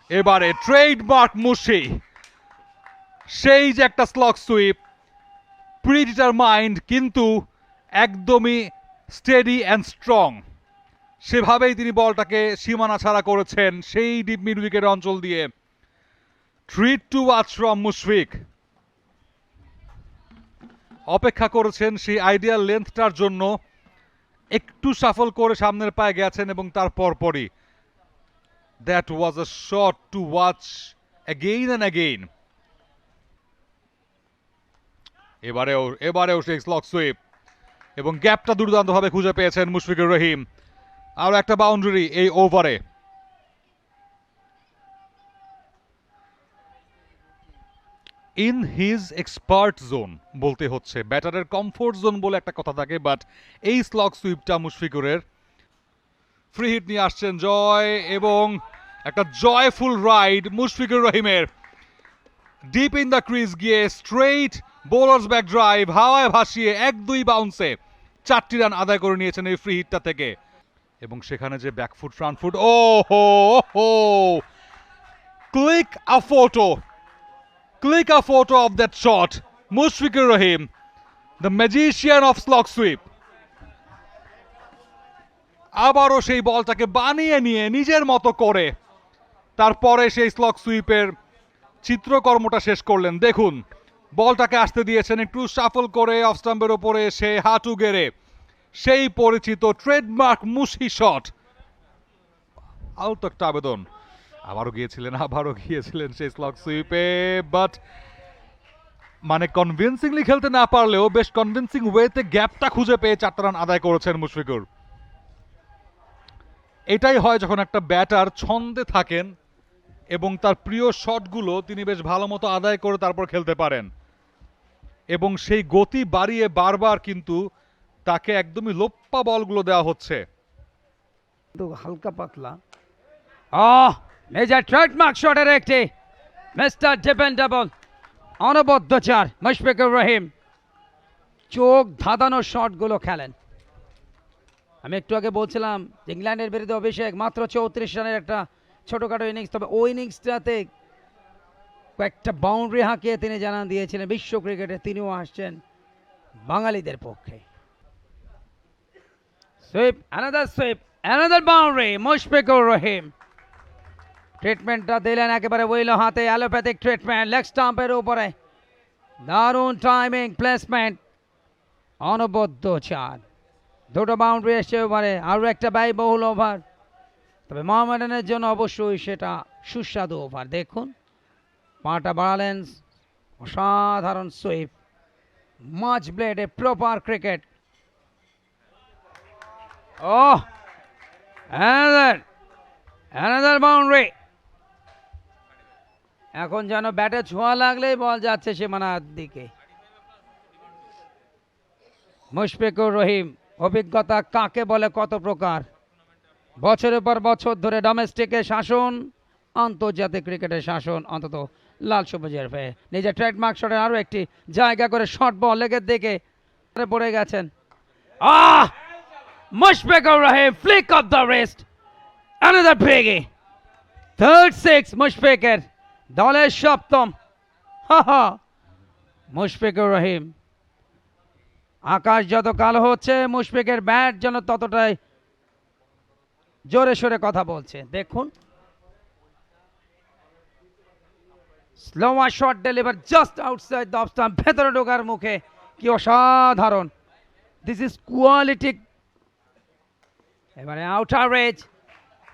এবারে ট্রেডমার্ক মুশি, সেই যে একটা স্লগ সুইপ, প্রিডিটারমাইন্ড কিন্তু একদমই স্টেডি অ্যান্ড স্ট্রং। সেভাবেই তিনি বলটাকে সীমানা ছাড়া করেছেন সেই ডিপ মিড উইকেট অঞ্চল দিয়ে। Treat to watch from Mushfiq. অপেক্ষা করেছেন সেই আইডিয়াল লেন্থটার জন্য, একটু সাফল করে সামনের পায়ে গেছেন এবং তার পরপরই that was a shot to watch again and again. এবারেও সেই স্লগ সুইপ এবং গ্যাপটা দুর্দান্তভাবে খুঁজে পেয়েছেন মুশফিকুর রহিম। আরও একটা বাউন্ডারি এই ওভারে। ইন হিজ এক্সপার্ট জোন বলতে হচ্ছে, ব্যাটারের কমফোর্ট জোন বলে একটা কথা থাকে, বাট এই স্লগ সুইপটা মুশফিকুরের। ফ্রি হিট নিয়ে আসছেন জয় এবং একটা জয়ফুল রাইড মুশফিকুর রহিমের। ডিপ ইন দ্য ক্রিজ গিয়ে স্ট্রেইট বোলার্স ব্যাক ড্রাইভ, হাওয়ায় ভাসিয়ে 1-2 বাউন্সে 4টি রান আদায় করে নিয়েছেন এই ফ্রি হিটটা থেকে। এবং সেখানে যে ব্যাকফুট ফ্রন্ট ফুট, ও হো হো, click a photo, click a photo of that shot. Mushfiqur Rahim, the magician of slog sweep. আবারও সেই বলটাকে বানিয়ে নিয়ে নিজের মতো করে তারপরে সেই স্লগ সুইপের চিত্রকর্মটা শেষ করলেন। দেখুন, বলটাকে আসতে দিয়েছেন, একটু শাফল করে অফ স্টাম্পের ওপরে সে হাঁটু গেড়ে সেই পরিচিত ট্রেডমার্ক মুশি শট। আউট একটা আবেদন। আবারও গিয়েছিলেন সেই স্লগ সুইপে, বাট মানে কনভিন্সিংলি খেলতে না পারলেও বেশ কনভিন্সিং ওয়েতে গ্যাপটা খুঁজে পেয়ে 4টা রান আদায় করেছেন মুশফিকুর। এটাই হয় যখন একটা ব্যাটার ছন্দে থাকেন এবং তার প্রিয় শটগুলো তিনি বেশ ভালো মতো আদায় করে তারপর খেলতে পারেন, এবং সেই গতি বাড়িয়ে বারবার কিন্তু তাকে একদমই লোপ্পা বলগুলো দেওয়া হচ্ছে। হালকা পাতলা মেজর ট্রেডমার্ক শটের একটি মিস্টার ডিপেন্ডেবল অনবদ্য 4 মুশফিকুর রহিম চোখ ধাঁধানো শটগুলো খেলেন। আমি একটু আগে বলছিলাম ইংল্যান্ডের বিরুদ্ধে অভিষেক, মাত্র 34 রানের একটা ছোটখাটো ইনিংস, তবে ওই ইনিংসটাতে কয়েকটা বাউন্ডারি হাঁকিয়ে তিনি জানান দিয়েছিলেন বিশ্ব ক্রিকেটে তিনিও আসছেন বাঙালিদের পক্ষে। Sweep, another boundary Mushfiqur Rahim. ট্রিটমেন্টটা দিলেন একেবারে উইলো হাতে, অ্যালোপ্যাথিক ট্রিটমেন্ট লেগ স্টাম্পের উপরে, দারুণ টাইমিং প্লেসমেন্ট, অনবদ্য 4। দুটো বাউন্ডারি এসছে ওভারে, আরও একটা ব্যয়বহুল ওভার, তবে মোহামেডানের জন্য অবশ্যই সেটা সুস্বাদু ওভার। দেখুন পাটা বাড়ালেন, অসাধারণ sweep, much blade, a proper cricket. Oh, another boundary. এখন যেন ব্যাটে ছোঁয়া লাগলেই বল যাচ্ছে সীমানার দিকে। মুশফিকুর রহিম, অভিজ্ঞতা কাকে বলে কত প্রকার, বছরের পর বছর ধরে ডোমেস্টিকের শাসন, আন্তর্জাতিক ক্রিকেটের শাসন, অন্তত লাল সবুজের হয়ে নিজের ট্রেডমার্ক শটের আরও একটি জায়গা করে শর্ট বল লেগের দিকে পড়ে গেছেন। Mushfiqur Rahim, flick of the wrist, another biggie, third 6 মুশফিকের, দলের 7ম। মুশফিকুর রহিম, আকাশ যত কালো হচ্ছে মুশফিকের ব্যাট যেন ততটাই জোরে সোরে কথা বলছে। দেখুন slower shot deliver just outside the off stump, ভেতরে ঢোকার মুখে, কি অসাধারণ, দিস ইজ কোয়ালিটি। এবারে আউটার এজ,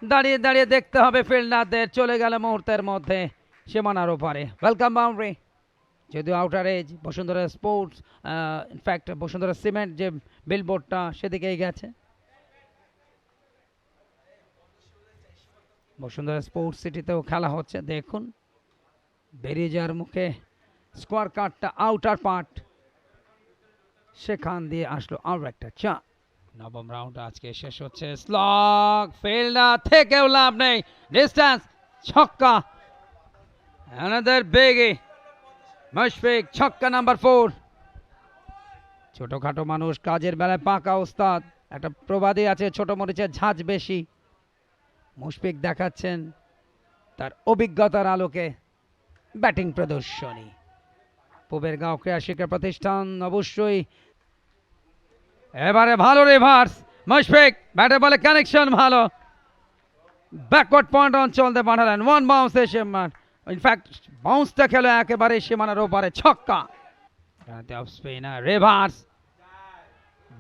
দাঁড়িয়ে দাঁড়িয়ে দেখতে হবে ফিল্ডারদের, চলে গেল মুহূর্তের মধ্যে সীমানার ওপারে। ওয়েলকাম বাউন্ডারি, যদিও outer age Bashundhara sports, in fact Bashundhara cement যে বিলবোর্ডটা সেদিকেই গেছে। বসুন্ধরা স্পোর্টস সিটিতেও খেলা হচ্ছে। দেখুন বেরিয়ে যাওয়ার মুখে স্কোয়ার কার্ডটা আউটার পার্ট, সেখান দিয়ে আসলো আরও একটা 4। নবম রাউন্ড আজকে শেষ হচ্ছে। স্লগ, ফিল্ডার থেকেও লাভ নেই, ডিস্টেন্স, ছক্কা, অ্যানাদার বিগি, মুশফিক, ছক্কা নাম্বার 4। ছোটখাটো মানুষ কাজের বেলায় পাকা ওস্তাদ, একটা প্রবাদই আছে ছোট মরিচের ঝাঁজ বেশি। মুশফিক দেখাচ্ছেন তার অভিজ্ঞতার আলোকে ব্যাটিং প্রদর্শনী। পূবের গাঁও ক্রীড়া শিক্ষা প্রতিষ্ঠান অবশ্যই এবারে ভালো রিভার্স, মুশফিক ব্যাটে বলে কানেকশন ভালো, ব্যাকওয়ার্ড পয়েন্ট অঞ্চলতে পাঠালেন, ওয়ান বাউন্স এসে ইনফ্যাক্ট বাউন্সটা খেলো একেবারে সীমানার ওপারে, ছক্কা। অফ স্পিনার রিভার্স,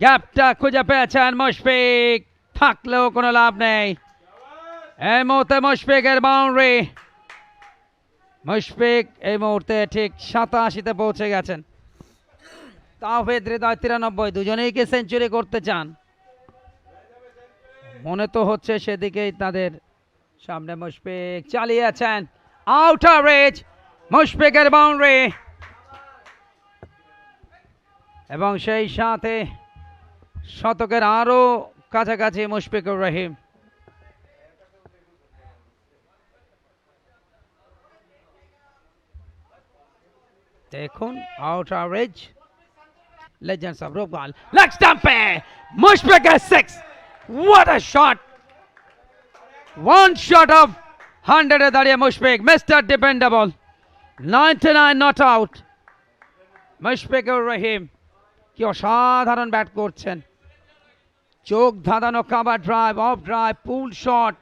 গ্যাপটা খুঁজে পেয়েছেন মুশফিক, থাকলেও কোনো লাভ নেই। এই মুহূর্তে মুশফিকের বাউন্ডারি, মুশফিক এই মুহূর্তে ঠিক 87-তে পৌঁছে গেছেন। তাওহিদ হৃদয় 93, দুজনেই কি সেঞ্চুরি করতে চান? মনে তো হচ্ছে সেদিকেই তাদের সামনে। মুশফিক চালিয়েছেন, আউটার রেঞ্জ, মুশফিকের বাউন্ডারি এবং সেই সাথে শতকের আরো কাছাকাছি মুশফিকুর রহিম। দেখুন outer range, legends of Rupganj, leg স্টাম্পে মুশফিকের 6, what a shot, one shot of 100 এ দাঁড়িয়ে Mushfiq mister dependable, 99 not out. Mushfiqur Rahim কি অসাধারণ ব্যাট করছেন, চোখ ধাঁধানো cover drive, off drive, pull shot,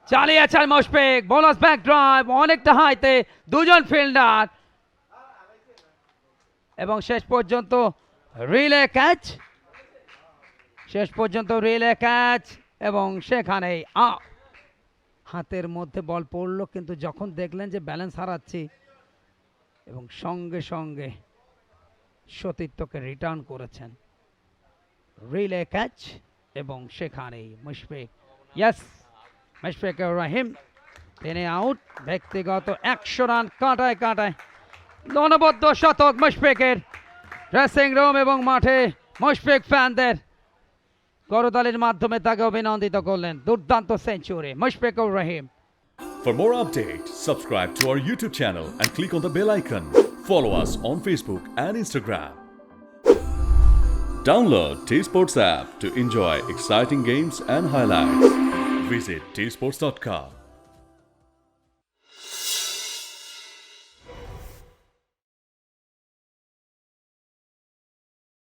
চালিয়েছেন মুশফিক, বোনাস ব্যাক ড্রাইভ, অনেকটা হাইতে, দুজন ফিল্ডার এবং শেষ পর্যন্ত রিলে ক্যাচ, এবং সেখানেই হাতের মধ্যে বল পড়লো, কিন্তু যখন দেখলেন যে ব্যালেন্স হারাচ্ছি এবং সঙ্গে সঙ্গে সতীর্থকে রিটার্ন করেছেন, রিলে ক্যাচ এবং সেখানেই মুশফিক, ইয়েস মুশফিকুর রহিম তিনি আউট। ব্যক্তিগত 100 রান কাঁটায় কাঁটায়, অনবদ্য শতক মুশফিকের। ড্রেসিং রুম এবং মাঠে মুশফিক ফ্যানদের করতালির মাধ্যমে তাকে অভিনন্দিত করলেন, দুর্দান্ত century Mushfiqur Rahim. For more updates, subscribe to our YouTube channel and click on the bell icon. Follow us on Facebook and Instagram. Download T-Sports app to enjoy exciting games and highlights. Visit tsports.com.